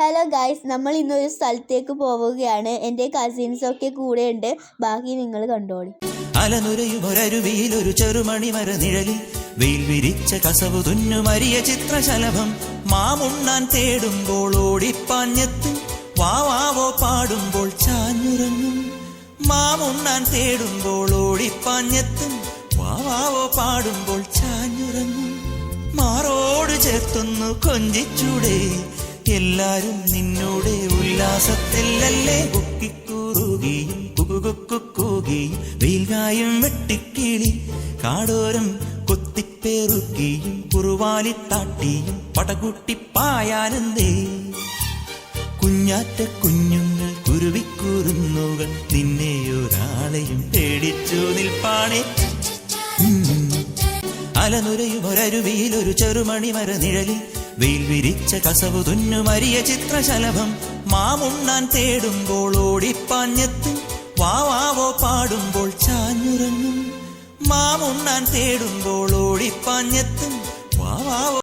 Hello guys, നമ്മൾ ഇന്നൊരു സ്ഥലത്തേക്ക് പോവുകയാണ്. എൻ്റെ കസിൻസൊക്കെ കൂടെയുണ്ട്. ബാക്കി നിങ്ങൾ കണ്ടോളി. അലനുരയുമൊരരുവിയിലൊരു ചെറുമണി മരനിഴലിൽ വെയിൽ വിരിച്ച കസവു തുന്നുമരിയ ചിത്രശലഭം മാമുണ്ണാൻ തേടുമ്പോൾ ഓടിപ്പാഞ്ഞെത്തും വാവാവോ പാടുമ്പോൾ ചാഞ്ഞുറങ്ങും. മാമുണ്ണാൻ തേടുമ്പോൾ ഓടിപ്പാഞ്ഞെത്തും വാവാവോ പാടുമ്പോൾ ചാഞ്ഞുറങ്ങും. മാറോട് ചേർത്തൊന്നു കൊഞ്ചിച്ചൂടെ, എല്ലാരും നിന്നോടെ ഉല്ലാസത്തിലല്ലേ. കുക്കിക്കൂറുകയും കുകുകുക്കുകയും വെയിൽകായും വെട്ടിക്കിളി കാടോരം കൊത്തിപ്പേറുകയും കുറുവാലിത്താട്ടിയും പടകുട്ടിപ്പായാനന്തേ. കുഞ്ഞാറ്റ കുഞ്ഞുങ്ങൾ കുരുവിക്കൂറുന്നുകൾ നിന്നെ ഒരാളെയും പേടിച്ചു നിൽപ്പാണേ. അലനുരയുമൊരരുവിയിലൊരു ചെറുമണി മരനിഴലിൽ വെയിൽ വിരിച്ച കസവു തുന്നുമരിയ ചിത്രശലഭം മാമുണ്ണാൻ തേടുമ്പോൾ ഓടിപ്പാഞ്ഞെത്തും വാവാവോ പാടുമ്പോൾ ചാഞ്ഞുറങ്ങും. മാമുണ്ണാൻ തേടുമ്പോൾ ഓടിപ്പാഞ്ഞെത്തും വാവാവോ